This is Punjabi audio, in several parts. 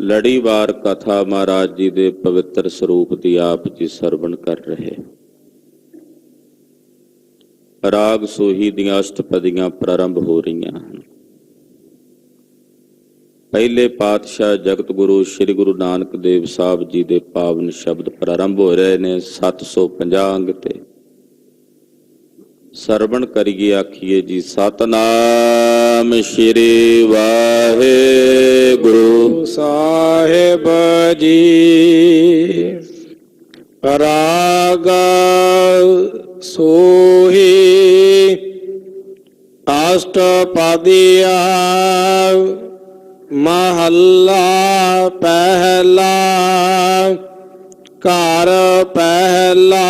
ਲੜੀਵਾਰ ਕਥਾ ਮਹਾਰਾਜ ਜੀ ਦੇ ਪਵਿੱਤਰ ਸਰੂਪ ਦੀ ਆਪ ਜੀ ਸਰਵਣ ਕਰ ਰਹੇ। ਰਾਗ ਸੋਹੀ ਦੀਆਂ ਅਸ਼ਟਪਦੀਆਂ ਪ੍ਰਾਰੰਭ ਹੋ ਰਹੀਆਂ ਹਨ। ਪਹਿਲੇ ਪਾਤਸ਼ਾਹ ਜਗਤ ਗੁਰੂ ਸ੍ਰੀ ਗੁਰੂ ਨਾਨਕ ਦੇਵ ਸਾਹਿਬ ਜੀ ਦੇ ਪਾਵਨ ਸ਼ਬਦ ਪ੍ਰਾਰੰਭ ਹੋ ਰਹੇ ਨੇ। 750 ਅੰਗ ਤੇ ਸਰਵਣ ਕਰੀਏ। ਆਖੀਏ ਜੀ ਸਤਨਾਮ ਸ਼੍ਰੀ ਵਾਹਿਗੁਰੂ ਸਾਹਿਬ ਜੀ। ਰਾਗ ਸੋਹੀ ਅਸ਼ਟਪਦੀਆ ਮਹੱਲਾ ਪਹਿਲਾ। ਘਰ ਪਹਿਲਾ।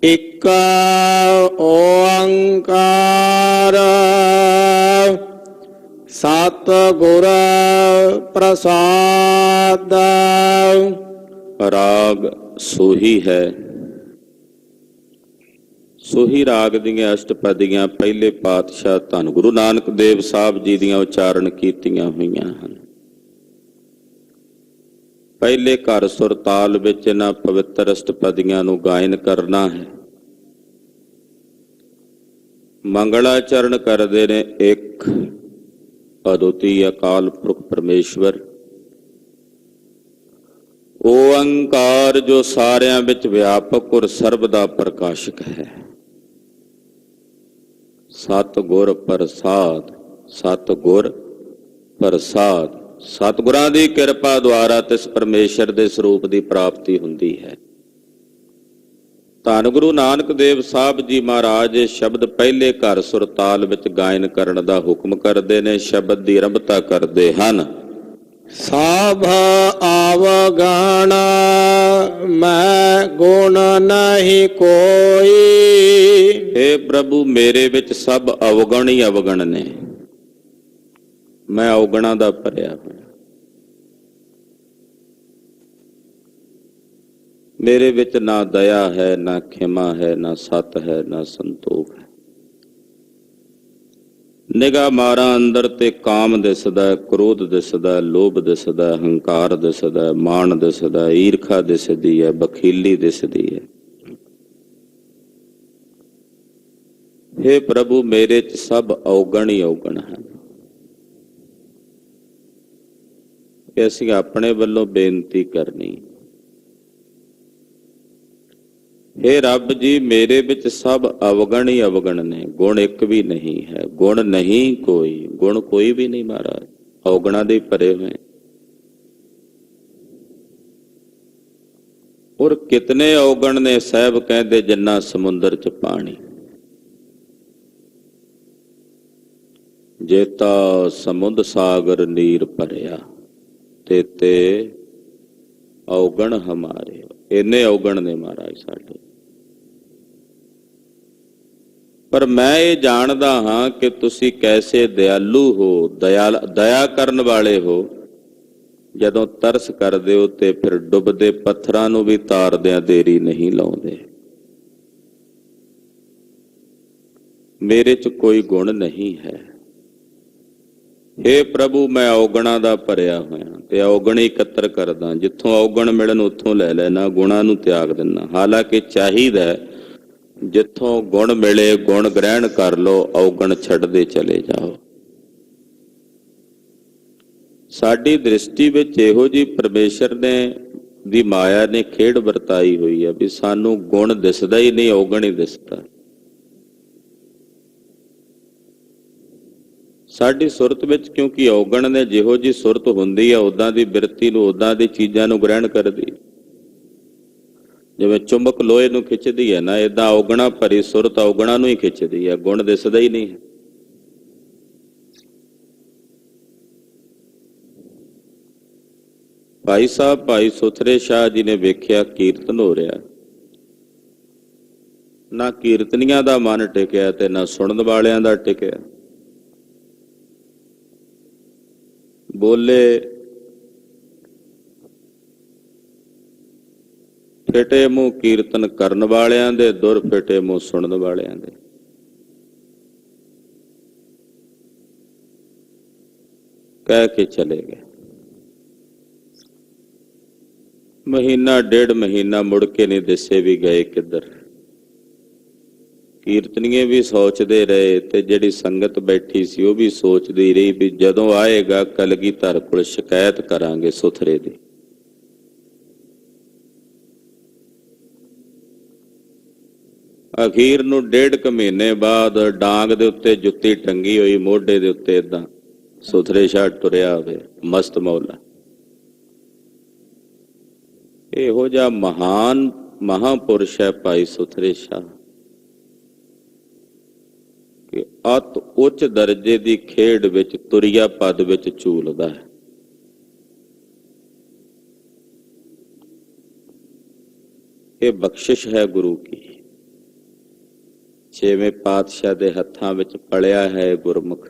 ਇਕ ਓੰਕਾਰ ਸਤਿਗੁਰ ਪ੍ਰਸਾਦ। ਰਾਗ ਸੋਹੀ ਹੈ। ਸੋਹੀ ਰਾਗ ਦੀਆਂ ਅਸ਼ਟਪਦੀਆਂ ਪਹਿਲੇ ਪਾਤਸ਼ਾਹ ਧੰਨ ਗੁਰੂ ਨਾਨਕ ਦੇਵ ਸਾਹਿਬ ਜੀ ਦੀਆਂ ਉਚਾਰਨ ਕੀਤੀਆਂ ਹੋਈਆਂ ਹਨ। ਪਹਿਲੇ ਘਰ ਸੁਰ ਤਾਲ ਵਿੱਚ ਇਹਨਾਂ ਪਵਿੱਤਰ ਅਸ਼ਟਪਦੀਆਂ ਨੂੰ ਗਾਇਨ ਕਰਨਾ ਹੈ। ਮੰਗਲਾਚਰਨ ਕਰਦੇ ਨੇ ਇੱਕ ਅਦੁੱਤੀ ਅਕਾਲ ਪੁਰਖ ਪਰਮੇਸ਼ਵਰ ਓੰਕਾਰ, ਜੋ ਸਾਰਿਆਂ ਵਿੱਚ ਵਿਆਪਕ ਔਰ ਸਰਬ ਦਾ ਪ੍ਰਕਾਸ਼ਕ ਹੈ। ਸਤਿਗੁਰ ਪ੍ਰਸਾਦ। ਸਤਿਗੁਰ ਪ੍ਰਸਾਦ। ਸਤਿਗੁਰਾਂ ਦੀ ਕਿਰਪਾ ਦੁਆਰਾ ਤਿਸ ਪਰਮੇਸ਼ਰ ਦੇ ਸਰੂਪ ਦੀ ਪ੍ਰਾਪਤੀ ਹੁੰਦੀ ਹੈ। ਧੰਨ ਗੁਰੂ ਨਾਨਕ ਦੇਵ ਸਾਹਿਬ ਜੀ ਮਹਾਰਾਜ ਇਹ ਸ਼ਬਦ ਪਹਿਲੇ ਘਰ ਸੁਰ ਤਾਲ ਵਿੱਚ ਗਾਇਨ ਕਰਨ ਦਾ ਹੁਕਮ ਕਰਦੇ ਨੇ। ਸ਼ਬਦ ਦੀ ਆਰੰਭਤਾ ਕਰਦੇ ਹਨ। ਸਭ ਆਵਗਣ ਮੈਂ ਗੁਣ ਨਹੀਂ ਕੋਈ। ਹੇ ਪ੍ਰਭੂ, ਮੇਰੇ ਵਿੱਚ ਸਭ ਅਵਗਣ ਹੀ ਅਵਗਣ ਨੇ। ਮੈਂ ਅਵਗਣਾਂ ਦਾ ਭਰਿਆ ਹੋਇਆ। ਮੇਰੇ ਵਿੱਚ ਨਾ ਦਇਆ ਹੈ, ਨਾ ਖਿਮਾ ਹੈ, ਨਾ ਸਤ ਹੈ, ਨਾ ਸੰਤੋਖ ਹੈ। ਨਿਗਾਹ ਮਾਰਾਂ ਅੰਦਰ ਤੇ ਕਾਮ ਦਿਸਦਾ, ਕ੍ਰੋਧ ਦਿਸਦਾ, ਲੋਭ ਦਿਸਦਾ, ਹੰਕਾਰ ਦਿਸਦਾ, ਮਾਣ ਦਿਸਦਾ, ਈਰਖਾ ਦਿਸਦੀ ਹੈ, ਬਖੀਲੀ ਦਿਸਦੀ ਹੈ। ਹੇ ਪ੍ਰਭੂ, ਮੇਰੇ ਚ ਸਭ ਔਗਣ ਹੀ ਔਗਣ ਹਨ। ਇਹ ਅਸੀਂ ਆਪਣੇ ਵੱਲੋਂ ਬੇਨਤੀ ਕਰਨੀ। ਹੇ ਰੱਬ ਜੀ, ਮੇਰੇ ਵਿੱਚ ਸਭ ਅਵਗਣ ਹੀ ਅਵਗਣ ਨੇ, ਗੁਣ ਇੱਕ ਵੀ ਨਹੀਂ ਹੈ। ਗੁਣ ਨਹੀਂ ਕੋਈ, ਗੁਣ ਕੋਈ ਵੀ ਨਹੀਂ ਮਹਾਰਾਜ, ਔਗਣਾਂ ਦੇ ਭਰੇ ਹੋਏ। ਔਰ ਕਿਤਨੇ ਔਗਣ ਨੇ, ਸਾਹਿਬ ਕਹਿੰਦੇ ਜਿੰਨਾ ਸਮੁੰਦਰ ਚ ਪਾਣੀ। ਜੇਤਾ ਸਮੁੰਦ ਸਾਗਰ ਨੀਰ ਭਰਿਆ, ਤੇ ਔਗਣ ਹਮਾਰੇ। ਇੰਨੇ ਔਗਣ ਨੇ ਮਹਾਰਾਜ ਸਾਡੇ। ਪਰ ਮੈਂ ਇਹ ਜਾਣਦਾ ਹਾਂ ਕਿ ਤੁਸੀਂ ਕੈਸੇ ਦਿਆਲੂ ਹੋ, ਦਇਆ ਕਰਨ ਵਾਲੇ ਹੋ। ਜਦੋਂ ਤਰਸ ਕਰਦੇ ਹੋ ਤੇ ਫਿਰ ਡੁੱਬਦੇ ਪੱਥਰਾਂ ਨੂੰ ਵੀ ਤਾਰਦਿਆਂ ਦੇਰੀ ਨਹੀਂ ਲਾਉਂਦੇ। ਮੇਰੇ 'ਚ ਕੋਈ ਗੁਣ ਨਹੀਂ ਹੈ। ਹੇ ਪ੍ਰਭੂ, ਮੈਂ ਔਗਣਾਂ ਦਾ ਭਰਿਆ ਹੋਇਆ ਤੇ ਔਗਣ ਇਕੱਤਰ ਕਰਦਾ। ਜਿੱਥੋਂ ਔਗਣ ਮਿਲਣ ਉੱਥੋਂ ਲੈ ਲੈਣਾ, ਗੁਣਾਂ ਨੂੰ ਤਿਆਗ ਦਿੰਦਾ। ਹਾਲਾਂਕਿ ਚਾਹੀਦਾ ਜਿੱਥੋਂ ਗੁਣ ਮਿਲੇ ਗੁਣ ਗ੍ਰਹਿਣ ਕਰ ਲਓ, ਔਗਣ ਛੱਡਦੇ ਚਲੇ ਜਾਓ। ਸਾਡੀ ਦ੍ਰਿਸ਼ਟੀ ਵਿੱਚ ਇਹੋ ਜਿਹੀ ਪਰਮੇਸ਼ਰ ਨੇ ਦੀ ਮਾਇਆ ਨੇ ਖੇਡ ਵਰਤਾਈ ਹੋਈ ਹੈ ਵੀ ਸਾਨੂੰ ਗੁਣ ਦਿਸਦਾ ਹੀ ਨਹੀਂ, ਔਗਣ ਹੀ ਦਿਸਦਾ। ਸਾਡੀ ਸੁਰਤ ਵਿੱਚ ਕਿਉਂਕਿ ਔਗਣ ਨੇ, ਜਿਹੋ ਜਿਹੀ ਸੁਰਤ ਹੁੰਦੀ ਹੈ ਉੱਦਾਂ ਦੀ ਬਿਰਤੀ ਨੂੰ, ਉੱਦਾਂ ਦੀ ਚੀਜ਼ਾਂ ਨੂੰ ਗ੍ਰਹਿਣ ਕਰਦੀ। ਜਿਵੇਂ ਚੁੰਬਕ ਲੋਹੇ ਨੂੰ ਖਿੱਚਦੀ ਹੈ ਨਾ, ਏਦਾਂ ਔਗਣਾ ਭਰੀ ਸੁਰਤ ਔਗਣਾ ਨੂੰ ਹੀ ਖਿੱਚਦੀ ਹੈ, ਗੁਣ ਦਿਸਦਾ ਹੀ ਨਹੀਂ ਹੈ। ਭਾਈ ਸਾਹਿਬ ਭਾਈ ਸੁਥਰੇ ਸ਼ਾਹ ਜੀ ਨੇ ਵੇਖਿਆ ਕੀਰਤਨ ਹੋ ਰਿਹਾ, ਨਾ ਕੀਰਤਨੀਆਂ ਦਾ ਮਨ ਟਿਕਿਆ ਤੇ ਨਾ ਸੁਣਨ ਵਾਲਿਆਂ ਦਾ ਟਿਕਿਆ। ਬੋਲੇ, ਫਿੱਟੇ ਮੂੰਹ ਕੀਰਤਨ ਕਰਨ ਵਾਲਿਆਂ ਦੇ, ਦੁਰ ਫਿੱਟੇ ਮੂੰਹ ਸੁਣਨ ਵਾਲਿਆਂ ਦੇ। कह के चले गए। महीना डेढ़ महीना मुड़ के नहीं दिसे भी गए किधर। कीर्तनीए भी सोचते रहे ते जिहड़ी संगत बैठी सी वो भी सोचती रही भी जदों आएगा कलगीधर कोल शिकायत करांगे सुथरे दी। अखीर नूं डेढ़ क महीने बाद डांग दे उत्ते जुत्ती टंगी हुई मोढे दे उत्ते इदां सुथरे शाह टुरिया होवे मस्त मौला। इहो जिहा महान महापुरुष है भाई सुथरे शाह कि अत उच्च दर्जे की खेड विच तुरिया पद विच झूलदा है। ये बख्शिश है गुरु की। छेवें पातशाह दे हत्थां विच पलिया है गुरमुख।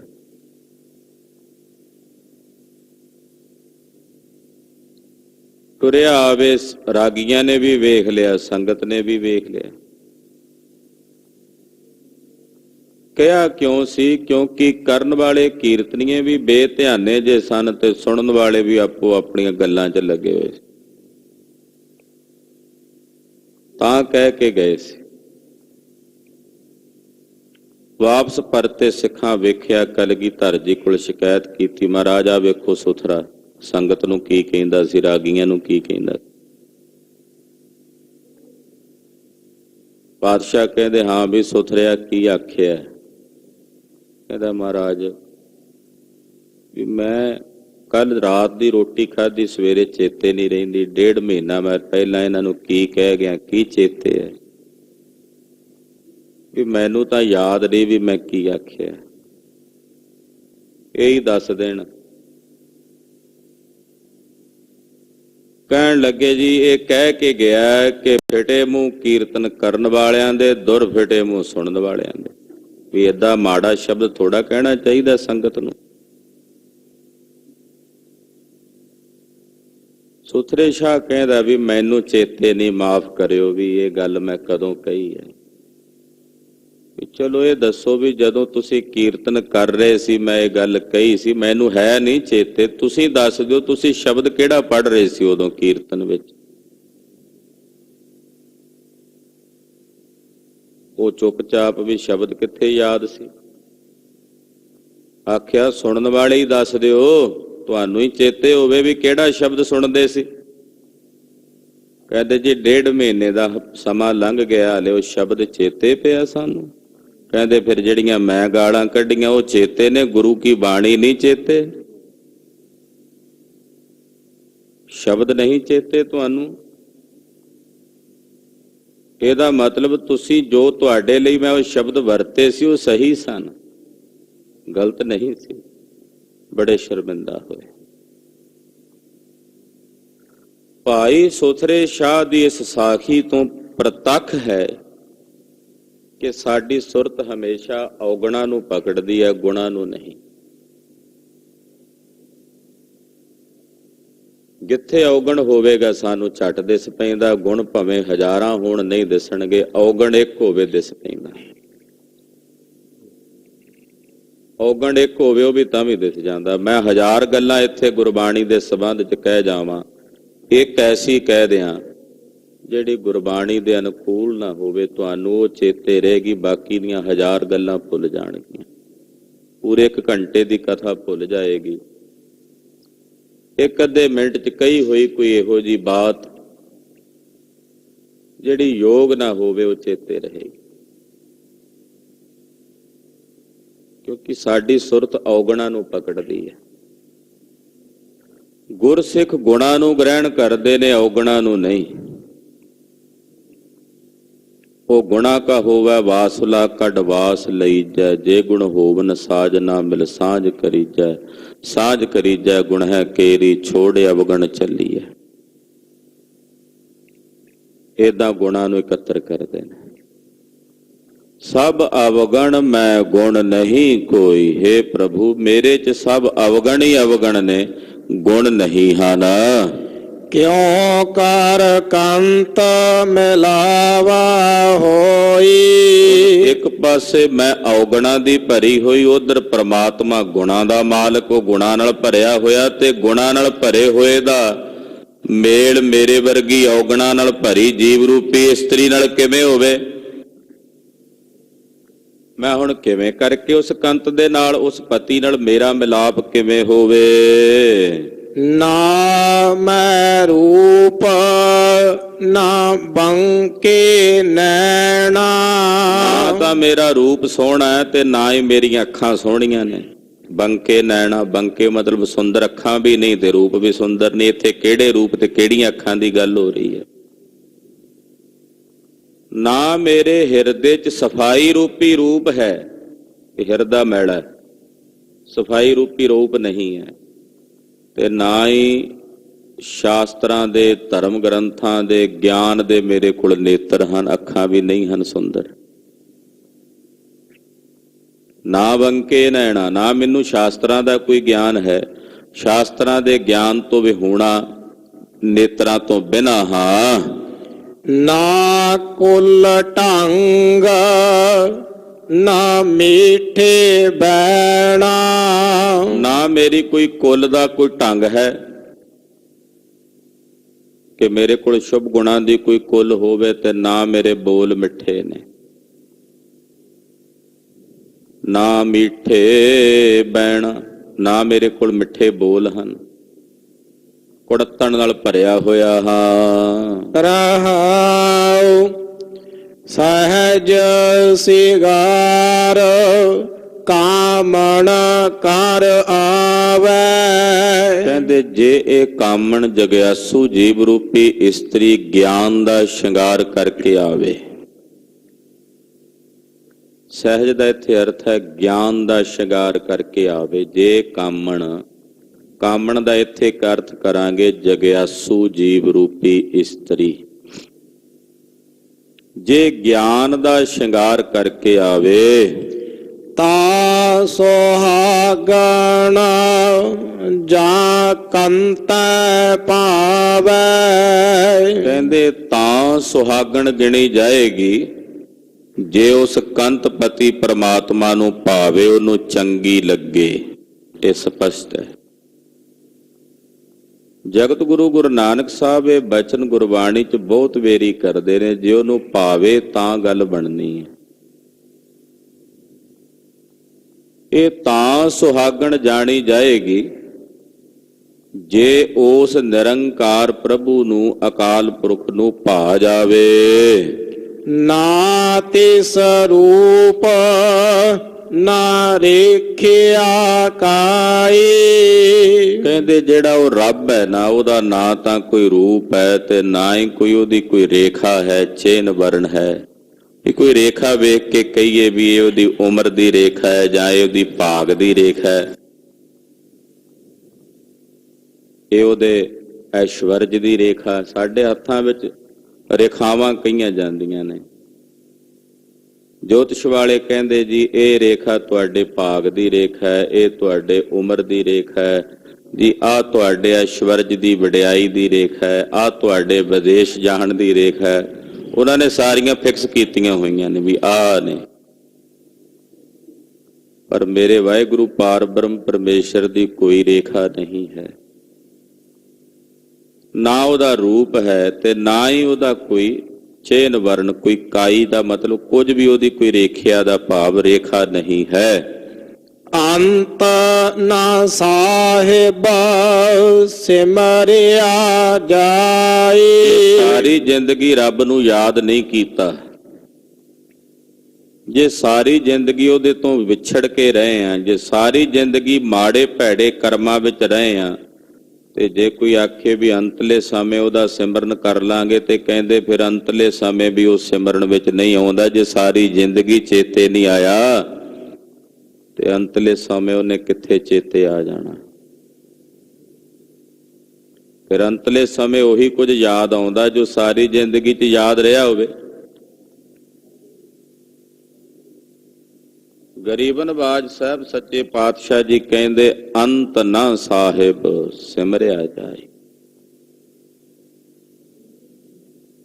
तुरिया आवे रागियां ने भी वेख लिया, संगत ने भी वेख लिया। कहा क्यों सी? क्योंकि करन वाले कीर्तनीए भी बेध्याने जे सन ते सुनन वाले भी आपो अपनी गल्लां च लगे हुए तां कह के गए सी। वापस परते सिखां वेख्या कलगीधर जी कोल शिकायत की। महाराज आ वेखो सुथरा संगत नूं की कहिंदा सी, रागियां नूं की कहिंदा। पातशाह कहंदे हां भी सुथरिया की आखिया? कहंदा महाराज भी मैं कल रात दी रोटी खाधी सवेरे चेते नहीं रहिंदी। डेढ़ महीना मैं पहला इन्हां नूं की कह गया, की चेते है भी मैनू तां याद नहीं भी मैं की आखिया। यही दस देण। कहण लगे जी ये कह के गया कि फिटे मूँह कीर्तन करन वालियां दे, दुर फिटे मूँह सुनन वालियां दे। भी इदा माड़ा शब्द थोड़ा कहना चाहिए संगत नूं। सुथरे शाह कहंदा भी मैनू चेते नहीं, माफ करियो भी ये गल मैं कदों कही है। चलो ये दसो भी जदों तुसी कीर्तन कर रहे सी मैं ये गल कही सी, मैनू है नहीं चेते। तुसी दस दिओ तुसी शब्द केड़ा पढ़ रहे सी उदों कीर्तन विच? वो चुपचाप भी शब्द कित्थे याद सी। आख्या सुनन वाले ही दस दिओ, तुहानू ही चेते होवे भी केड़ा शब्द सुनदे सी। कहते जी डेढ़ महीने का समा लंघ गया, हले वो शब्द चेते पिया सानू। कहते फिर जड़ियां मैं गालां कढ़ियां वो चेते ने, गुरु की बाणी नहीं चेते, शब्द नहीं चेते तुहानू। ਇਹਦਾ मतलब तुसी जो तुहाडे लई मैं वो शब्द वरते सी वो सही सन, गलत नहीं सी। बड़े शर्मिंदा होए। भाई सुथरे शाह दी इस साखी तो प्रतख है कि साडी सुरत हमेशा औगणा नूं पकड़दी है, गुणा नूं नहीं। जिथे औगण होवेगा सानू झट दिस पैंदा, गुण भावें हजारां होण नहीं दिसणगे, औगण एक होवे दिस पैंदा। औगण एक होवे वो भी तां भी दिस जांदा। मैं हजार गल्लां इत्थे गुरबाणी दे संबंध च कह जावां, एक ऐसी कह दियां जिहड़ी गुरबाणी दे अनुकूल ना होवे, तुहानू वो चेते रहेगी, बाकी दीयां हजार गल्लां भुल जाणगीਆਂ। पूरे एक घंटे की कथा भुल जाएगी, एक अद्धे मिनट च कही हुई कोई इहो जी बात जिहड़ी योग ना होवे वो चेते रहेगी। क्योंकि साडी सुरत औगणा नूं पकड़दी है। गुरसिख गुणा नूं ग्रहण करदे ने, औगणा नूं नहीं। वो गुणा का होवै वासुला कड वास लईजै, जे गुण होवन साज ना मिल साझ करीजै, साझ करीजै गुण है केरी छोड़ अवगण चलीए। इदां गुणा नूं इकत्तर करदे ने। सब अवगण मैं गुण नहीं कोई, हे प्रभु मेरे च सब अवगण ही अवगण ने, गुण नहीं ਹਨ। ਕਿਉ ਕਰ ਕੰਤ ਮਿਲਾਵਾ ਹੋਈ। ਇੱਕ ਪਾਸੇ ਮੈਂ ਔਗਣਾਂ ਦੀ ਭਰੀ ਹੋਈ, ਉਧਰ ਪ੍ਰਮਾਤਮਾ ਗੁਣਾਂ ਦਾ ਮਾਲਕ, ਉਹ ਗੁਣਾਂ ਨਾਲ ਭਰਿਆ ਹੋਇਆ, ਤੇ ਗੁਣਾਂ ਨਾਲ ਭਰੇ ਹੋਏ ਦਾ ਮੇਲ ਮੇਰੇ ਵਰਗੀ ਔਗਣਾਂ ਨਾਲ ਭਰੀ ਜੀਵ ਰੂਪੀ ਇਸਤਰੀ ਨਾਲ ਕਿਵੇਂ ਹੋਵੇ? ਮੈਂ ਹੁਣ ਕਿਵੇਂ ਕਰਕੇ ਉਸ ਕੰਤ ਦੇ ਨਾਲ, ਉਸ ਪਤੀ ਨਾਲ ਮੇਰਾ ਮਿਲਾਪ ਕਿਵੇਂ ਹੋਵੇ? ਨਾ ਮੈਂ ਰੂਪ ਨਾ ਬੰਕੇ ਨੈਣਾ। ਨਾ ਤਾਂ ਮੇਰਾ ਰੂਪ ਸੋਹਣਾ ਹੈ ਤੇ ਨਾ ਹੀ ਮੇਰੀਆਂ ਅੱਖਾਂ ਸੋਹਣੀਆਂ ਨੇ। ਬੰਕੇ ਨੈਣਾ, ਬੰਕੇ ਮਤਲਬ ਸੁੰਦਰ ਅੱਖਾਂ ਵੀ ਨਹੀਂ ਤੇ ਰੂਪ ਵੀ ਸੁੰਦਰ ਨਹੀਂ। ਇੱਥੇ ਕਿਹੜੇ ਰੂਪ ਤੇ ਕਿਹੜੀਆਂ ਅੱਖਾਂ ਦੀ ਗੱਲ ਹੋ ਰਹੀ ਹੈ? ਨਾ ਮੇਰੇ ਹਿਰਦੇ 'ਚ ਸਫਾਈ ਰੂਪੀ ਰੂਪ ਹੈ, ਹਿਰਦਾ ਮੈਲਾ ਹੈ, ਸਫਾਈ ਰੂਪੀ ਰੂਪ ਨਹੀਂ ਹੈ। ਤੇ ਨਾ ਹੀ ਸ਼ਾਸਤਰਾਂ ਦੇ, ਧਰਮ ਗ੍ਰੰਥਾਂ ਦੇ, ਗਿਆਨ ਦੇ ਮੇਰੇ ਕੋਲ ਨੇਤਰ ਹਨ, ਅੱਖਾਂ ਵੀ ਨਹੀਂ ਹਨ ਸੁੰਦਰ। ਨਾ ਬੰਕੇ ਨੈਣਾ, ਨਾ ਮੈਨੂੰ ਸ਼ਾਸਤਰਾਂ ਦਾ ਕੋਈ ਗਿਆਨ ਹੈ, ਸ਼ਾਸਤਰਾਂ ਦੇ ਗਿਆਨ ਤੋਂ ਵਿਹੂਣਾ, ਨੇਤਰਾਂ ਤੋਂ ਬਿਨਾਂ ਹਾਂ। ਨਾ ਕੁਲ ਢੰਗ ਨਾ ਮੀਠੇ ਬੈਣਾ। ਨਾ ਮੇਰੀ ਕੋਈ ਕੁੱਲ ਦਾ ਕੋਈ ਢੰਗ ਹੈ ਕਿ ਮੇਰੇ ਕੋਲ ਸ਼ੁਭ ਗੁਣਾਂ ਦੀ ਕੋਈ ਕੁੱਲ ਹੋਵੇ, ਤੇ ਨਾ ਮੇਰੇ ਬੋਲ ਮਿੱਠੇ ਨੇ। ਨਾ ਮੀਠੇ ਬੈਣਾ, ਨਾ ਮੇਰੇ ਕੋਲ ਮਿੱਠੇ ਬੋਲ ਹਨ, ਕੁੜੱਤਣ ਨਾਲ ਭਰਿਆ ਹੋਇਆ ਹਾਂ। ਰਹਾਉ ਸਹਿਜ ਸਿਗਾਰ ਕਾਮਣ ਕਰ ਆਵੇ। ਕਹਿੰਦੇ ਜੇ ਇਹ ਕਾਮਣ ਜਗਿਆਸੂ ਜੀਵ ਰੂਪੀ ਇਸਤਰੀ ਗਿਆਨ ਦਾ ਸ਼ਿੰਗਾਰ ਕਰਕੇ ਆਵੇ। ਸਹਿਜ ਦਾ ਇੱਥੇ ਅਰਥ ਹੈ ਗਿਆਨ ਦਾ ਸ਼ਿੰਗਾਰ ਕਰਕੇ ਆਵੇ। ਜੇ ਕਾਮਣ, ਕਾਮਣ ਦਾ ਇੱਥੇ ਇੱਕ ਅਰਥ ਕਰਾਂਗੇ ਜਗਿਆਸੂ ਜੀਵ ਰੂਪੀ ਇਸਤਰੀ। ਜੇ ਗਿਆਨ ਦਾ ਸ਼ਿੰਗਾਰ ਕਰਕੇ ਆਵੇ ਤਾ ਸੁਹਾਗਣ ਜਾਂ ਕੰਤ ਪਾਵੇ। ਕਹਿੰਦੇ ਤਾਂ ਸੁਹਾਗਣ ਗਿਣੀ ਜਾਏਗੀ ਜੇ ਉਸ ਕੰਤ ਪਤੀ ਪ੍ਰਮਾਤਮਾ ਨੂੰ ਭਾਵੇ, ਉਹਨੂੰ ਚੰਗੀ ਲੱਗੇ। ਇਹ ਸਪਸ਼ਟ ਹੈ। ਜਗਤ ਗੁਰੂ ਗੁਰੂ ਨਾਨਕ ਸਾਹਿਬ ਇਹ ਬਚਨ ਗੁਰਬਾਣੀ 'ਚ ਬਹੁਤ ਵੇਰੀ ਕਰਦੇ ਨੇ, ਜੇ ਉਹਨੂੰ ਭਾਵੇ ਤਾਂ ਗੱਲ ਬਣਨੀ ਹੈ। ਇਹ ਤਾਂ ਸੁਹਾਗਣ ਜਾਣੀ ਜਾਏਗੀ ਜੇ ਉਸ ਨਿਰੰਕਾਰ ਪ੍ਰਭੂ ਨੂੰ, ਅਕਾਲ ਪੁਰਖ ਨੂੰ ਭਾ ਜਾਵੇ। ਨਾ ਤਿਸ ਰੂਪ ਨਾ ਰੇਖਿਆ ਕਾਈ। ਕਹਿੰਦੇ ਜਿਹੜਾ ਉਹ ਰੱਬ ਹੈ ਨਾ, ਉਹਦਾ ਨਾ ਤਾਂ ਕੋਈ ਰੂਪ ਹੈ ਤੇ ਨਾ ਹੀ ਕੋਈ ਉਹਦੀ ਕੋਈ ਰੇਖਾ ਹੈ, ਚਿੰਨ ਵਰਣ ਹੈ। ਵੀ ਕੋਈ ਰੇਖਾ ਵੇਖ ਕੇ ਕਹੀਏ ਵੀ ਇਹ ਉਹਦੀ ਉਮਰ ਦੀ ਰੇਖਾ ਹੈ ਜਾਂ ਇਹ ਉਹਦੀ ਭਾਗ ਦੀ ਰੇਖਾ ਹੈ, ਇਹ ਉਹਦੇ ਐਸ਼ਵਰਜ ਦੀ ਰੇਖਾ। ਸਾਡੇ ਹੱਥਾਂ ਵਿੱਚ ਰੇਖਾਵਾਂ ਕਹੀਆਂ ਜਾਂਦੀਆਂ ਨੇ। ਜੋਤਿਸ਼ ਵਾਲੇ ਕਹਿੰਦੇ ਜੀ ਇਹ ਰੇਖਾ ਤੁਹਾਡੇ ਭਾਗ ਦੀ ਰੇਖਾ ਹੈ, ਇਹ ਤੁਹਾਡੇ ਉਮਰ ਦੀ ਰੇਖਾ ਹੈ ਜੀ, ਆਹ ਤੁਹਾਡੇ ਐਸ਼ਵਰਜ ਦੀ ਵਡਿਆਈ ਦੀ ਰੇਖਾ ਹੈ, ਆਹ ਤੁਹਾਡੇ ਵਿਦੇਸ਼ ਜਾਣ ਦੀ ਰੇਖਾ ਹੈ। ਉਹਨਾਂ ਨੇ ਸਾਰੀਆਂ ਫਿਕਸ ਕੀਤੀਆਂ ਹੋਈਆਂ ਨੇ ਵੀ ਆਹ ਨੇ। ਪਰ ਮੇਰੇ ਵਾਹਿਗੁਰੂ ਪਾਰ ਬ੍ਰਹਮ ਪਰਮੇਸ਼ਰ ਦੀ ਕੋਈ ਰੇਖਾ ਨਹੀਂ ਹੈ, ਨਾ ਉਹਦਾ ਰੂਪ ਹੈ ਤੇ ਨਾ ਹੀ ਉਹਦਾ ਕੋਈ ਚਿੰਨ ਵਰਨ, ਕੋਈ ਕਾਈ ਦਾ ਮਤਲਬ ਕੁਝ ਵੀ ਉਹਦੀ ਕੋਈ ਰੇਖਿਆ ਦਾ ਭਾਵ ਰੇਖਾ ਨਹੀਂ ਹੈ। ਅੰਤ ਨਾ ਸਾਹਿਬ ਸਿਮਰਿਆ ਜਾਏ। ਸਾਰੀ ਜ਼ਿੰਦਗੀ ਰੱਬ ਨੂੰ ਯਾਦ ਨਹੀਂ ਕੀਤਾ। ਜੇ ਸਾਰੀ ਜ਼ਿੰਦਗੀ ਉਹਦੇ ਤੋਂ ਵਿਛੜ ਕੇ ਰਹੇ ਆ, ਜੇ ਸਾਰੀ ਜ਼ਿੰਦਗੀ ਮਾੜੇ ਭੈੜੇ ਕਰਮਾਂ ਵਿੱਚ ਰਹੇ ਆ, ਤੇ ਜੇ ਕੋਈ ਆਖੇ ਵੀ ਅੰਤਲੇ ਸਮੇਂ ਉਹਦਾ ਸਿਮਰਨ ਕਰ ਲਾਂਗੇ, ਤੇ ਕਹਿੰਦੇ ਫਿਰ ਅੰਤਲੇ ਸਮੇਂ ਵੀ ਉਹ ਸਿਮਰਨ ਵਿੱਚ ਨਹੀਂ ਆਉਂਦਾ। ਜੇ ਸਾਰੀ ਜ਼ਿੰਦਗੀ ਚੇਤੇ ਨਹੀਂ ਆਇਆ ਤੇ ਅੰਤਲੇ ਸਮੇਂ ਉਹਨੇ ਕਿੱਥੇ ਚੇਤੇ ਆ ਜਾਣਾ। ਫਿਰ ਅੰਤਲੇ ਸਮੇਂ ਉਹੀ ਕੁਝ ਯਾਦ ਆਉਂਦਾ ਜੋ ਸਾਰੀ ਜ਼ਿੰਦਗੀ 'ਚ ਯਾਦ ਰਿਹਾ ਹੋਵੇ। ਗਰੀਬ ਨਵਾਜ ਸਾਹਿਬ ਸੱਚੇ ਪਾਤਸ਼ਾਹ ਜੀ ਕਹਿੰਦੇ ਅੰਤ ਨਾ ਸਾਹਿਬ ਸਿਮਰਿਆ ਜਾਏ।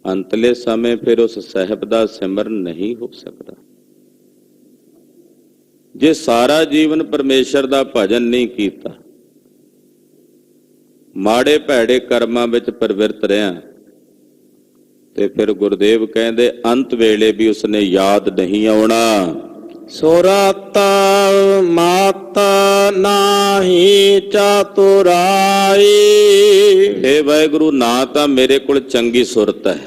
ਅੰਤਲੇ ਸਮੇਂ ਫਿਰ ਉਸ ਸਾਹਿਬ ਦਾ ਸਿਮਰਨ ਨਹੀਂ ਹੋ ਸਕਦਾ। ਜੇ ਸਾਰਾ ਜੀਵਨ ਪਰਮੇਸ਼ਰ ਦਾ ਭਜਨ ਨਹੀਂ ਕੀਤਾ, ਮਾੜੇ ਭੈੜੇ ਕਰਮਾਂ ਵਿੱਚ ਪ੍ਰਵਿਰਤ ਰਿਹਾ, ਤੇ ਫਿਰ ਗੁਰਦੇਵ ਕਹਿੰਦੇ ਅੰਤ ਵੇਲੇ ਵੀ ਉਸਨੇ ਯਾਦ ਨਹੀਂ ਆਉਣਾ। ਸੁਰਤ ਮਤ ਨਾਹੀ ਚਤੁਰਾਈ। ਹੇ ਵਾਹਿਗੁਰੂ, ਨਾ ਤਾਂ ਮੇਰੇ ਕੋਲ ਚੰਗੀ ਸੁਰਤ ਹੈ,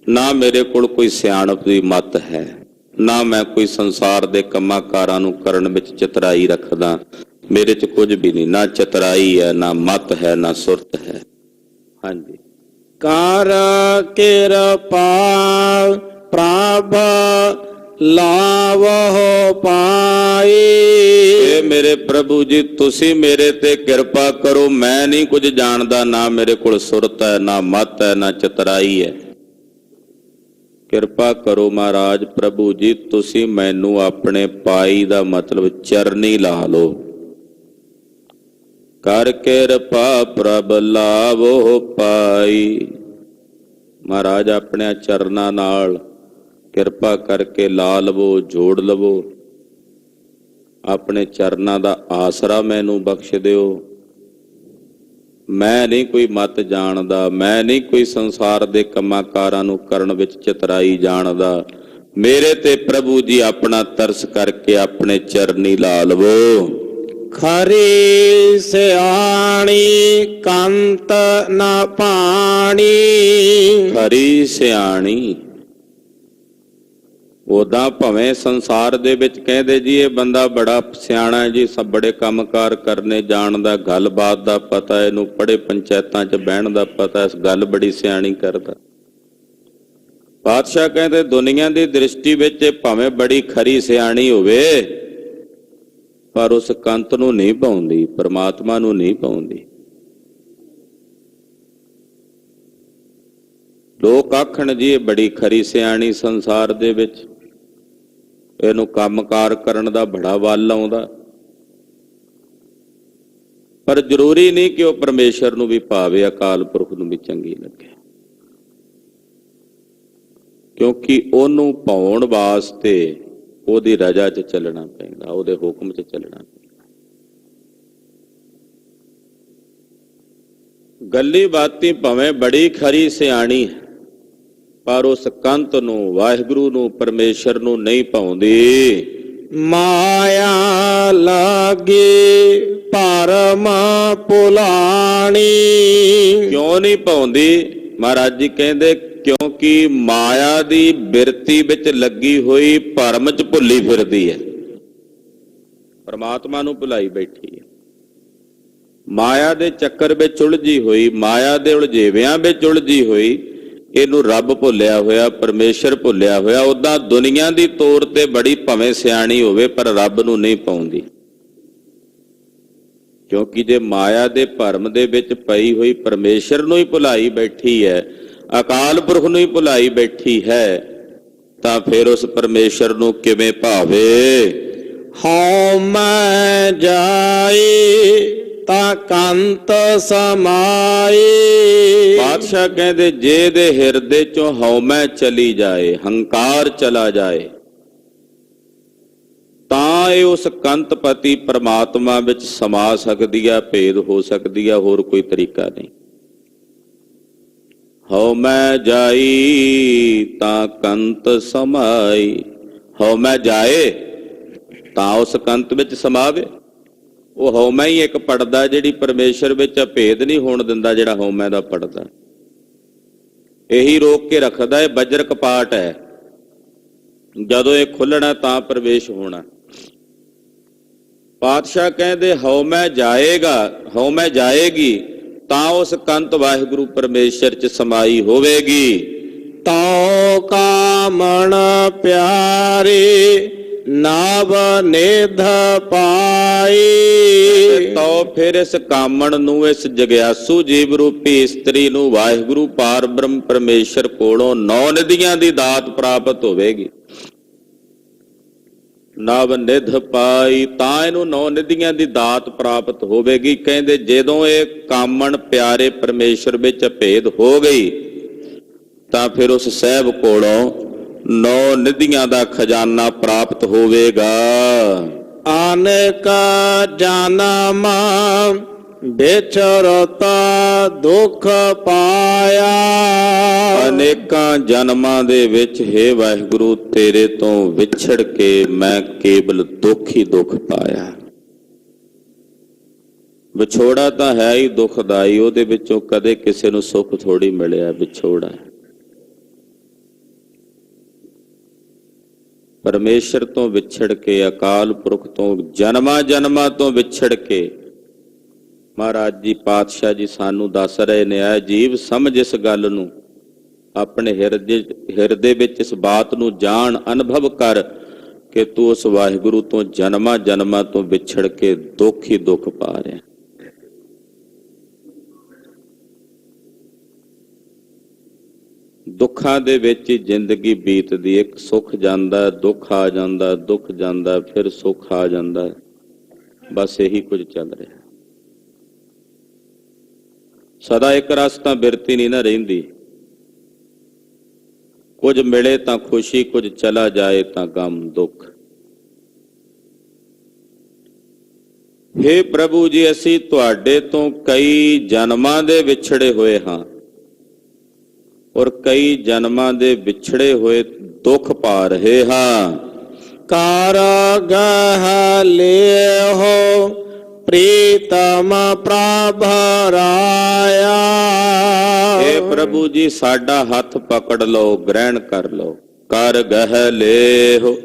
ਨਾ ਮੇਰੇ ਕੋਲ ਕੋਈ ਸਿਆਣਪ ਦੀ ਮੱਤ ਹੈ, ਨਾ ਮੈਂ ਕੋਈ ਸੰਸਾਰ ਦੇ ਕੰਮਾਂ ਕਾਰਾਂ ਨੂੰ ਕਰਨ ਵਿੱਚ ਚਤੁਰਾਈ ਰੱਖਦਾ। ਮੇਰੇ 'ਚ ਕੁਝ ਵੀ ਨਹੀਂ, ਨਾ ਚਤੁਰਾਈ ਹੈ, ਨਾ ਮੱਤ ਹੈ, ਨਾ ਸੁਰਤ ਹੈ। ਹਾਂਜੀ। ਕਰ ਕਿਰਪਾ ਪ੍ਰਭ ਲਾਵਹੁ ਪਾਈ। ਇਹ ਮੇਰੇ ਪ੍ਰਭੂ ਜੀ, ਤੁਸੀਂ ਮੇਰੇ ਤੇ ਕਿਰਪਾ ਕਰੋ। ਮੈਂ ਨਹੀਂ ਕੁਝ ਜਾਣਦਾ, ਨਾ ਮੇਰੇ ਕੋਲ ਸੁਰਤ ਹੈ, ਨਾ ਮੱਤ ਹੈ, ਨਾ ਚਤੁਰਾਈ ਹੈ। ਕਿਰਪਾ ਕਰੋ ਮਹਾਰਾਜ ਪ੍ਰਭੂ ਜੀ, ਤੁਸੀਂ ਮੈਨੂੰ ਆਪਣੇ ਪਾਈ ਦਾ ਮਤਲਬ ਚਰਨੀ ਲਾ ਲਓ। ਕਰ ਕਿਰਪਾ ਪ੍ਰਭ ਲਾਵੋ ਪਾਈ। ਮਹਾਰਾਜ ਆਪਣੇ ਚਰਨਾਂ ਨਾਲ ਕਿਰਪਾ ਕਰਕੇ ਲਾ ਲਵੋ, ਜੋੜ ਲਵੋ। ਆਪਣੇ ਚਰਨਾਂ ਦਾ ਆਸਰਾ ਮੈਨੂੰ ਬਖਸ਼ ਦਿਓ। ਮੈਂ ਨਹੀਂ ਕੋਈ ਮੱਤ ਜਾਣਦਾ, ਮੈਂ ਨਹੀਂ ਕੋਈ ਸੰਸਾਰ ਦੇ ਕੰਮਾਂ ਕਾਰਾਂ ਨੂੰ ਕਰਨ ਵਿੱਚ ਚਤੁਰਾਈ ਜਾਣਦਾ। ਮੇਰੇ ਤੇ ਪ੍ਰਭੂ ਜੀ ਆਪਣਾ ਤਰਸ ਕਰਕੇ ਆਪਣੇ ਚਰਨੀ ਲਾ ਲਵੋ। ਖਰੀ ਸਿਆਣੀ ਕੰਤ ਨ ਪਾਣੀ। ਖਰੀ ਸਿਆਣੀ, ਉਦਾਂ ਭਾਵੇਂ ਸੰਸਾਰ ਦੇ ਵਿੱਚ ਕਹਿੰਦੇ ਜੀ ਇਹ ਬੰਦਾ ਬੜਾ ਸਿਆਣਾ ਹੈ ਜੀ, ਸਭ ਬੜੇ ਕੰਮਕਾਰ ਕਰਨੇ ਜਾਣਦਾ, ਗੱਲਬਾਤ ਦਾ ਪਤਾ, ਇਹਨੂੰ ਪੜੇ ਪੰਚਾਇਤਾਂ 'ਚ ਬਹਿਣ ਦਾ ਪਤਾ, ਇਸ ਗੱਲ ਬੜੀ ਸਿਆਣੀ ਕਰਦਾ। ਪਾਤਸ਼ਾਹ ਕਹਿੰਦੇ ਦੁਨੀਆ ਦੀ ਦ੍ਰਿਸ਼ਟੀ ਵਿੱਚ ਇਹ ਭਾਵੇਂ ਬੜੀ ਖਰੀ ਸਿਆਣੀ ਹੋਵੇ, ਪਰ ਉਸ ਕੰਤ ਨੂੰ ਨਹੀਂ ਪਾਉਂਦੀ, ਪਰਮਾਤਮਾ ਨੂੰ ਨਹੀਂ ਪਾਉਂਦੀ। ਲੋਕ ਆਖਣ ਜੀ ਇਹ ਬੜੀ ਖਰੀ ਸਿਆਣੀ ਸੰਸਾਰ ਦੇ ਵਿੱਚ, ਇਹਨੂੰ ਕੰਮਕਾਰ ਕਰਨ ਦਾ ਬੜਾ ਵੱਲ ਆਉਂਦਾ, ਪਰ ਜ਼ਰੂਰੀ ਨਹੀਂ ਕਿ ਉਹ ਪਰਮੇਸ਼ਰ ਨੂੰ ਵੀ ਭਾਵੇ, ਅਕਾਲ ਪੁਰਖ ਨੂੰ ਵੀ ਚੰਗੀ ਲੱਗੇ, ਕਿਉਂਕਿ ਉਹਨੂੰ ਪਾਉਣ ਵਾਸਤੇ ਉਹਦੀ ਰਜ਼ਾ 'ਚ ਚੱਲਣਾ ਪੈਂਦਾ, ਉਹਦੇ ਹੁਕਮ 'ਚ ਚੱਲਣਾ ਪੈਂਦਾ। ਗੱਲੀ ਬਾਤੀ ਭਾਵੇਂ ਬੜੀ ਖਰੀ ਸਿਆਣੀ ਹੈ, ਪਰ ਉਸ ਕੰਤ ਨੂੰ, ਵਾਹਿਗੁਰੂ ਨੂੰ, ਪਰਮੇਸ਼ਰ ਨੂੰ ਨਹੀਂ ਪਾਉਂਦੀ। ਮਾਇਆ ਲਾਗੇ ਪਰਮ ਭੁਲਾਣੀ। ਕਿਉਂ ਨਹੀਂ ਪਾਉਂਦੀ? ਮਹਾਰਾਜ ਜੀ ਕਹਿੰਦੇ ਕਿਉਂਕਿ ਮਾਇਆ ਦੀ ਬਿਰਤੀ ਵਿੱਚ ਲੱਗੀ ਹੋਈ ਭਰਮ 'ਚ ਭੁੱਲੀ ਫਿਰਦੀ ਹੈ, ਪਰਮਾਤਮਾ ਨੂੰ ਭੁਲਾਈ ਬੈਠੀ ਹੈ। ਮਾਇਆ ਦੇ ਚੱਕਰ ਵਿੱਚ ਉਲਝੀ ਹੋਈ, ਮਾਇਆ ਦੇ ਉਲਝੇਵਿਆਂ ਵਿੱਚ ਉਲਝੀ ਹੋਈ, ਇਹਨੂੰ ਰੱਬ ਭੁੱਲਿਆ ਹੋਇਆ, ਪਰਮੇਸ਼ਰ ਭੁੱਲਿਆ ਹੋਇਆ। ਉਦਾਂ ਦੁਨੀਆ ਦੀ ਤੌਰ ਤੇ ਬੜੀ ਭਾਵੇਂ ਸਿਆਣੀ ਹੋਵੇ, ਪਰ ਰੱਬ ਨੂੰ ਨਹੀਂ ਪਾਉਂਦੀ, ਕਿਉਂਕਿ ਜੇ ਮਾਇਆ ਦੇ ਭਰਮ ਦੇ ਵਿੱਚ ਪਈ ਹੋਈ ਪਰਮੇਸ਼ਰ ਨੂੰ ਹੀ ਭੁਲਾਈ ਬੈਠੀ ਹੈ, ਅਕਾਲ ਪੁਰਖ ਨੂੰ ਹੀ ਭੁਲਾਈ ਬੈਠੀ ਹੈ, ਤਾਂ ਫਿਰ ਉਸ ਪਰਮੇਸ਼ਰ ਨੂੰ ਕਿਵੇਂ ਭਾਵੇ? ਹਉ ਮੈਂ ਜਾਏ ਤਾਂ ਕੰਤ ਸਮਾਏ। ਪਾਤਸ਼ਾਹ ਕਹਿੰਦੇ ਜੇ ਦੇ ਹਿਰਦੇ ਚੋਂ ਹਉਮੈ ਚਲੀ ਜਾਏ, ਹੰਕਾਰ ਚਲਾ ਜਾਏ, ਤਾਂ ਇਹ ਉਸ ਕੰਤਪਤੀ ਪਰਮਾਤਮਾ ਵਿੱਚ ਸਮਾ ਸਕਦੀ ਆ, ਭੇਦ ਹੋ ਸਕਦੀ ਆ, ਹੋਰ ਕੋਈ ਤਰੀਕਾ ਨਹੀਂ। ਹਉਮੈ ਜਾਈ ਤਾਂ ਕੰਤ ਸਮਾਈ। ਹਉਮੈ ਜਾਏ ਤਾਂ ਉਸ ਕੰਤ ਵਿੱਚ ਸਮਾਵੇ। ਉਹ ਹਉਮੈ ਹੀ ਇੱਕ ਪੜਦਾ ਜਿਹੜੀ ਪਰਮੇਸ਼ਰ ਵਿੱਚ ਭੇਦ ਨਹੀਂ ਹੋਣ ਦਿੰਦਾ, ਜਿਹੜਾ ਹਉਮੈ ਦਾ ਪੜਦਾ ਇਹੀ ਰੋਕ ਕੇ ਰੱਖਦਾ। ਇਹ ਵਜਰ ਕਪਾਟ ਹੈ, ਜਦੋਂ ਇਹ ਖੁੱਲਣਾ ਤਾਂ ਪ੍ਰਵੇਸ਼ ਹੋਣਾ। ਪਾਤਸ਼ਾਹ ਕਹਿੰਦੇ ਹਉਮੈ ਜਾਏਗਾ, ਹਉਮੈ ਜਾਏਗੀ ਤਾਂ ਉਸ ਕੰਤ ਵਾਹਿਗੁਰੂ ਪਰਮੇਸ਼ਰ 'ਚ ਸਮਾਈ ਹੋਵੇਗੀ। ਤਉ ਕਾਮਣ ਪਿਆਰੇ ਨਵ ਨਿਧ ਪਾਈ। ਤਉ ਫਿਰ ਇਸ ਕਾਮਣ ਨੂੰ, ਇਸ ਜਗਿਆਸੂ ਜੀਵ ਰੂਪੀ ਇਸਤਰੀ ਨੂੰ ਵਾਹਿਗੁਰੂ ਪਾਰ ਬ੍ਰਹਮ ਪਰਮੇਸ਼ਰ ਕੋਲੋਂ 9 ਨਿਧੀਆਂ ਦੀ ਦਾਤ ਪ੍ਰਾਪਤ ਹੋਵੇਗੀ। ਨਵ ਨਿਧ ਪਾਈ, ਤਾਂ ਇਹਨੂੰ 9 ਨਿਧੀਆਂ ਦੀ ਦਾਤ ਪ੍ਰਾਪਤ ਹੋਵੇਗੀ। ਕਹਿੰਦੇ ਜਦੋਂ ਇਹ ਕਾਮਣ ਪਿਆਰੇ ਪਰਮੇਸ਼ਰ ਵਿੱਚ ਭੇਦ ਹੋ ਗਈ, ਤਾਂ ਫਿਰ ਉਸ ਸਾਹਿਬ ਕੋਲੋਂ 9 ਨਿਧੀਆਂ ਦਾ ਖਜ਼ਾਨਾ ਪ੍ਰਾਪਤ ਹੋਵੇਗਾ। ਅਨੇਕ ਜਨਮ ਵਿਚਰਤਾ ਦੁਖ ਪਾਇਆ। ਅਨੇਕਾਂ ਜਨਮਾਂ ਦੇ ਵਿੱਚ ਹੇ ਵਾਹਿਗੁਰੂ ਤੇਰੇ ਤੋਂ ਵਿਛੜ ਕੇ ਮੈਂ ਕੇਵਲ ਦੁੱਖ ਹੀ ਦੁੱਖ ਪਾਇਆ। ਵਿਛੋੜਾ ਤਾਂ ਹੈ ਹੀ ਦੁਖਦਾਈ, ਉਹਦੇ ਵਿੱਚੋਂ ਕਦੇ ਕਿਸੇ ਨੂੰ ਸੁੱਖ ਥੋੜੀ ਮਿਲਿਆ। ਵਿਛੋੜਾ ਪਰਮੇਸ਼ਰ ਤੋਂ ਵਿਛੜ ਕੇ, ਅਕਾਲ ਪੁਰਖ ਤੋਂ ਜਨਮਾਂ ਜਨਮਾਂ ਤੋਂ ਵਿਛੜ ਕੇ ਮਹਾਰਾਜ ਜੀ ਪਾਤਸ਼ਾਹ ਜੀ ਸਾਨੂੰ ਦੱਸ ਰਹੇ ਨੇ, ਆ ਜੀਵ ਸਮਝ ਇਸ ਗੱਲ ਨੂੰ, ਆਪਣੇ ਹਿਰਦੇ ਵਿੱਚ ਇਸ ਬਾਤ ਨੂੰ ਜਾਣ, ਅਨੁਭਵ ਕਰ ਕਿ ਤੂੰ ਉਸ ਵਾਹਿਗੁਰੂ ਤੋਂ ਜਨਮਾਂ ਜਨਮਾਂ ਤੋਂ ਵਿਛੜ ਕੇ ਦੁੱਖ ਹੀ ਦੁੱਖ ਪਾ ਰਿਹਾ। ਦੁੱਖਾਂ ਦੇ ਵਿੱਚ ਹੀ ਜ਼ਿੰਦਗੀ ਬੀਤਦੀ, ਇੱਕ ਸੁੱਖ ਜਾਂਦਾ, ਦੁੱਖ ਆ ਜਾਂਦਾ, ਦੁੱਖ ਜਾਂਦਾ, ਫਿਰ ਸੁੱਖ ਆ ਜਾਂਦਾ, ਬਸ ਇਹੀ ਕੁਝ ਚੱਲ ਰਿਹਾ। ਸਦਾ ਇੱਕ ਰਸ ਤਾਂ ਬਿਰਤੀ ਨਹੀਂ ਨਾ ਰਹਿੰਦੀ, ਕੁਝ ਮਿਲੇ ਤਾਂ ਖੁਸ਼ੀ, ਕੁਝ ਚਲਾ ਜਾਏ ਤਾਂ ਗਮ ਦੁੱਖ। ਹੇ ਪ੍ਰਭੂ ਜੀ, ਅਸੀਂ ਤੁਹਾਡੇ ਤੋਂ ਕਈ ਜਨਮਾਂ ਦੇ ਵਿਛੜੇ ਹੋਏ ਹਾਂ ਔਰ ਕਈ ਜਨਮਾਂ ਦੇ ਵਿਛੜੇ ਹੋਏ ਦੁੱਖ ਪਾ ਰਹੇ ਹਾਂ। ਕਰ ਗਹ ਲਿਓ ਪ੍ਰੀਤਮ ਪ੍ਰਭ ਰਾਇਆ। ਹੇ ਪ੍ਰਭੂ ਜੀ, ਸਾਡਾ ਹੱਥ ਪਕੜ ਲਓ, ਗ੍ਰਹਿਣ ਕਰ ਲਓ। ਕਰ ਗਹਿ ਲੇਹੁ,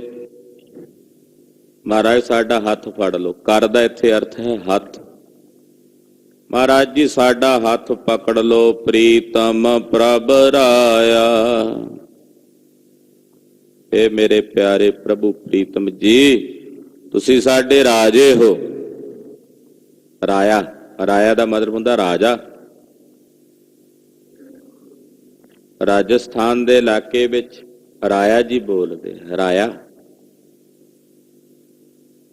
ਮਹਾਰਾਜ ਸਾਡਾ ਹੱਥ ਫੜ ਲਓ। ਕਰ ਦਾ ਇੱਥੇ ਅਰਥ ਹੈ ਹੱਥ। ਮਹਾਰਾਜ ਜੀ ਸਾਡਾ ਹੱਥ ਪਕੜ ਲਓ, ਪ੍ਰੀਤਮ ਪ੍ਰਭ ਰਾਇਆ। ਇਹ ਮੇਰੇ ਪਿਆਰੇ ਪ੍ਰਭੂ ਪ੍ਰੀਤਮ ਜੀ, ਤੁਸੀਂ ਸਾਡੇ ਰਾਜੇ ਹੋ। ਰਾਇਆ, ਰਾਇਆ ਦਾ ਮਤਲਬ ਹੁੰਦਾ ਰਾਜਾ। ਰਾਜਸਥਾਨ ਦੇ ਇਲਾਕੇ ਵਿੱਚ ਰਾਇਆ ਜੀ ਬੋਲਦੇ, ਰਾਇਆ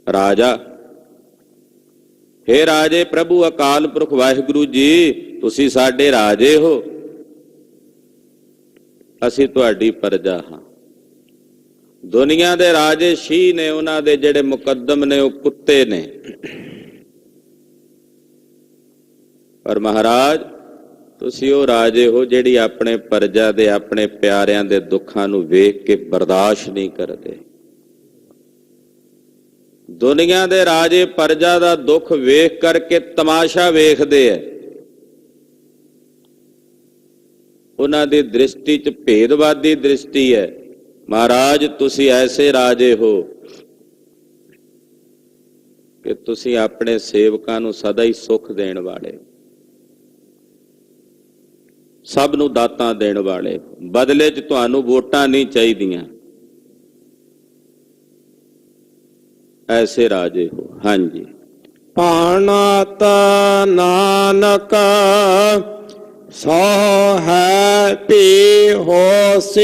ਰਾਜਾ। ਹੇ ਰਾਜੇ ਪ੍ਰਭੂ ਅਕਾਲ ਪੁਰਖ ਵਾਹਿਗੁਰੂ ਜੀ, ਤੁਸੀਂ ਸਾਡੇ ਰਾਜੇ ਹੋ, ਅਸੀਂ ਤੁਹਾਡੀ ਪ੍ਰਜਾ ਹਾਂ। ਦੁਨੀਆ ਦੇ ਰਾਜੇ ਸ਼ੀਹ ਨੇ, ਉਹਨਾਂ ਦੇ ਜਿਹੜੇ ਮੁਕੱਦਮ ਨੇ ਉਹ ਕੁੱਤੇ ਨੇ, ਪਰ ਮਹਾਰਾਜ ਤੁਸੀਂ ਉਹ ਰਾਜੇ ਹੋ ਜਿਹੜੀ ਆਪਣੇ ਪ੍ਰਜਾ ਦੇ, ਆਪਣੇ ਪਿਆਰਿਆਂ ਦੇ ਦੁੱਖਾਂ ਨੂੰ ਵੇਖ ਕੇ ਬਰਦਾਸ਼ਤ ਨਹੀਂ ਕਰਦੇ। ਦੁਨੀਆ ਦੇ ਰਾਜੇ ਪ੍ਰਜਾ ਦਾ ਦੁੱਖ ਵੇਖ ਕਰਕੇ ਤਮਾਸ਼ਾ ਵੇਖਦੇ ਐ, ਉਹਨਾਂ ਦੀ ਦ੍ਰਿਸ਼ਟੀ 'ਚ ਭੇਦਵਾਦੀ ਦ੍ਰਿਸ਼ਟੀ ਹੈ। ਮਹਾਰਾਜ ਤੁਸੀਂ ਐਸੇ ਰਾਜੇ ਹੋ ਕਿ ਤੁਸੀਂ ਆਪਣੇ ਸੇਵਕਾਂ ਨੂੰ ਸਦਾ ਹੀ ਸੁੱਖ ਦੇਣ ਵਾਲੇ, ਸਭ ਨੂੰ ਦਾਤਾਂ ਦੇਣ ਵਾਲੇ, ਬਦਲੇ 'ਚ ਤੁਹਾਨੂੰ ਵੋਟਾਂ ਨਹੀਂ ਚਾਹੀਦੀਆਂ, ਐਸੇ ਰਾਜੇ ਹੋ। ਹਾਂਜੀ। ਭਾਣਤ ਨਾਨਕ ਸੋ ਹੈ ਪੀ ਹੋਸੀ।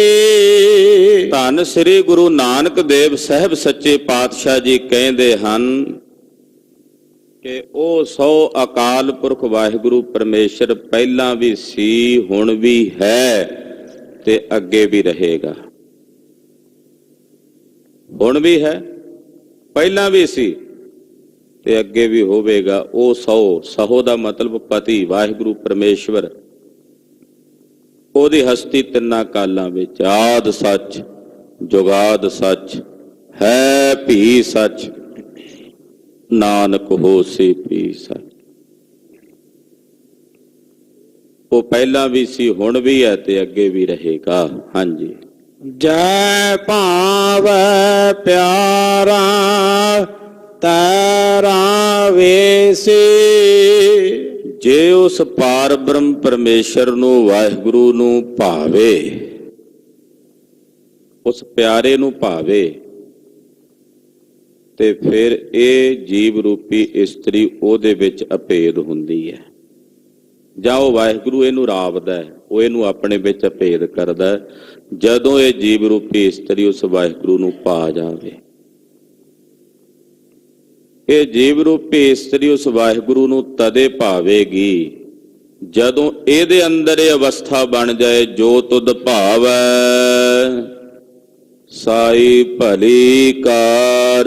ਧੰਨ ਸ੍ਰੀ ਗੁਰੂ ਨਾਨਕ ਦੇਵ ਸਾਹਿਬ ਸੱਚੇ ਪਾਤਸ਼ਾਹ ਜੀ ਕਹਿੰਦੇ ਹਨ ਕਿ ਉਹ ਸੋ ਅਕਾਲ ਪੁਰਖ ਵਾਹਿਗੁਰੂ ਪਰਮੇਸ਼ਰ ਪਹਿਲਾਂ ਵੀ ਸੀ, ਹੁਣ ਵੀ ਹੈ ਤੇ ਅੱਗੇ ਵੀ ਰਹੇਗਾ। ਹੁਣ ਵੀ ਹੈ, ਪਹਿਲਾਂ ਵੀ ਸੀ ਤੇ ਅੱਗੇ ਵੀ ਹੋਵੇਗਾ। ਉਹ ਸਹੁ, ਸਹੁ ਦਾ ਮਤਲਬ ਪਤੀ ਵਾਹਿਗੁਰੂ ਪਰਮੇਸ਼ਵਰ, ਉਹਦੀ ਹਸਤੀ ਤਿੰਨਾਂ ਕਾਲਾਂ ਵਿੱਚ ਆਦ ਸੱਚ, ਜੁਗਾਦ ਸੱਚ, ਹੈ ਭੀ ਸੱਚ, ਨਾਨਕ ਹੋਸੀ ਭੀ ਸੱਚ। ਉਹ ਪਹਿਲਾਂ ਵੀ ਸੀ, ਹੁਣ ਵੀ ਹੈ ਤੇ ਅੱਗੇ ਵੀ ਰਹੇਗਾ। ਹਾਂਜੀ। ਜੈ ਭਾਵੈ ਪਿਆਰਾ ਤੇਰਾ ਵੇਸੀ। ਜੇ ਉਸ ਪਾਰ ਬ੍ਰਹਮ ਪਰਮੇਸ਼ਰ ਨੂੰ, ਵਾਹਿਗੁਰੂ ਨੂੰ ਭਾਵੇ, ਉਸ ਪਿਆਰੇ ਨੂੰ ਭਾਵੇ, ਤੇ ਫਿਰ ਇਹ ਜੀਵ ਰੂਪੀ ਇਸਤਰੀ ਉਹਦੇ ਵਿੱਚ ਅਭੇਦ ਹੁੰਦੀ ਹੈ, ਜਾਂ ਉਹ ਵਾਹਿਗੁਰੂ ਇਹਨੂੰ ਰਾਵਦਾ, ਉਹ ਇਹਨੂੰ ਆਪਣੇ ਵਿੱਚ ਅਭੇਦ ਕਰਦਾ। ਜਦੋਂ ਇਹ ਜੀਵ ਰੂਪੀ ਇਸਤਰੀ ਉਸ ਵਾਹਿਗੁਰੂ ਨੂੰ ਪਾ ਜਾਵੇ, ਇਹ ਜੀਵ ਰੂਪੀ ਇਸਤਰੀ ਉਸ ਵਾਹਿਗੁਰੂ ਨੂੰ ਤਦੇ ਭਾਵੇਗੀ ਜਦੋਂ ਇਹਦੇ ਅੰਦਰ ਇਹ ਅਵਸਥਾ ਬਣ ਜਾਏ, ਜੋ ਤੁਧ ਭਾਵੈ ਸਾਈ ਭਲੀ ਕਾਰ,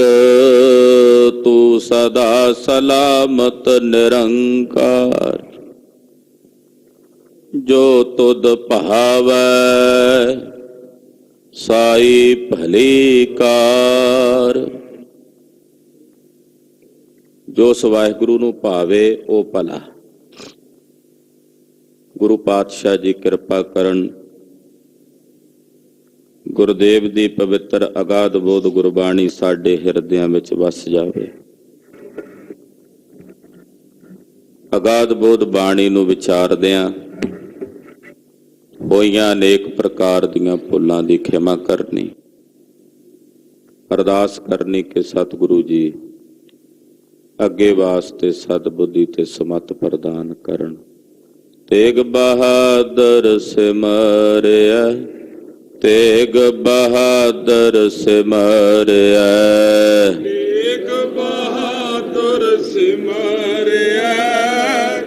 ਤੂੰ ਸਦਾ ਸਲਾਮਤ ਨਿਰੰਕਾਰ। ਜੋ ਤੁਧ ਭਾਵੈ ਸਾਈ ਭਲੀ ਕਾਰ, ਜੋ ਵਾਹਿਗੁਰੂ ਨੂੰ ਭਾਵੇ ਉਹ ਭਲਾ। ਗੁਰੂ ਪਾਤਸ਼ਾਹ ਜੀ ਕਿਰਪਾ ਕਰਨ, ਗੁਰਦੇਵ ਦੀ ਪਵਿੱਤਰ ਅਗਾਧ ਬੋਧ ਗੁਰਬਾਣੀ ਸਾਡੇ ਹਿਰਦਿਆਂ ਵਿੱਚ ਵਸ ਜਾਵੇ। ਅਗਾਧ ਬੋਧ ਬਾਣੀ ਨੂੰ ਵਿਚਾਰਦਿਆਂ ਹੋਈਆਂ ਅਨੇਕ ਪ੍ਰਕਾਰ ਦੀਆਂ ਭੁੱਲਾਂ ਦੀ ਖਿਮਾ ਕਰਨੀ, ਅਰਦਾਸ ਕਰਨੀ ਕਿ ਸਤਿਗੁਰੂ ਜੀ ਅੱਗੇ ਵਾਸਤੇ ਸਤਿਬੁੱਧੀ ਤੇ ਸਮਤ ਪ੍ਰਦਾਨ ਕਰਨ। ਤੇਗ ਬਹਾਦਰ ਸਿਮਰਿਆ, ਤੇਗ ਬਹਾਦਰ ਸਿਮਰਿਆ, ਤੇਗ ਬਹਾਦਰ ਸਿਮਰਿਆ,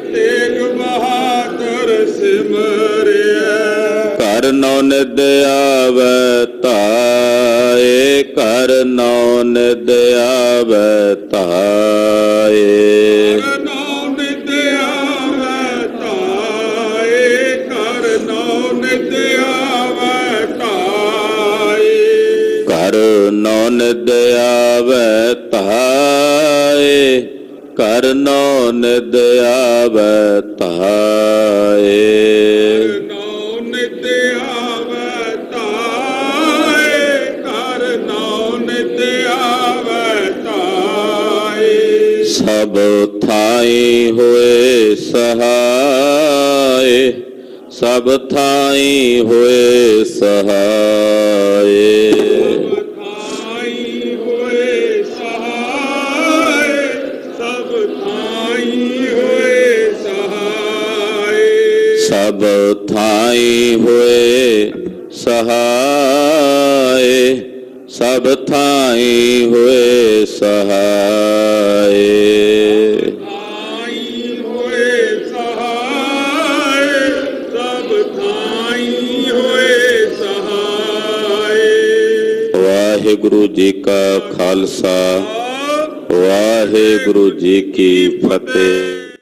ਤੇਗ ਬਹਾਦਰ ਸਿਮਰਿਆ। ਘਰ ਨੌ ਨਿਦ ਆਵੈ ਧਾਏ, ਘਰ ਨੌ ਨਿਦ ਆਵੈ ਧਾਏ। ਘਰ ਨੌ ਨਿਦ ਆਵੈ ਧਾਏ, ਘਰ ਨੌ ਨਿਦ ਆਵੈ ਧਾਏ। ਘਰ ਨੌ ਨਿਦ ਆਵੈ ਧਾਏ, ਘਰ ਨੌ ਨਿਦ ਆਵੈ ਧਾਏ। ਨੌ ਨਿਦ ਆਵੈ ਧਾਏ, ਘਰ ਨੌ ਨਿਦ ਆਵੈ ਧਾਏ। ਸਭ ਥਾਈ ਹੋਏ ਸਹਾਏ, ਸਭ ਥਾਈ ਹੋਏ ਸਹਾਏ। ਥਾਈ ਹੋਏ ਸਹਾਏ, ਸਭ ਥਾਈ ਹੋਏ ਸਹਾਏ। ਸਭ ਥਾਈ ਹੋਏ ਸਹਾਏ, ਸਭ ਥਾਈ ਹੋਏ ਸਹਾਏ। ਥਾਈ ਹੋਏ ਸਹਾਏ, ਸਭ ਥਾਈ ਹੋਏ ਸਹਾਏ। ਵਾਹਿਗੁਰੂ ਜੀ ਕਾ ਖਾਲਸਾ, ਵਾਹਿਗੁਰੂ ਜੀ ਕੀ ਫਤਿਹ।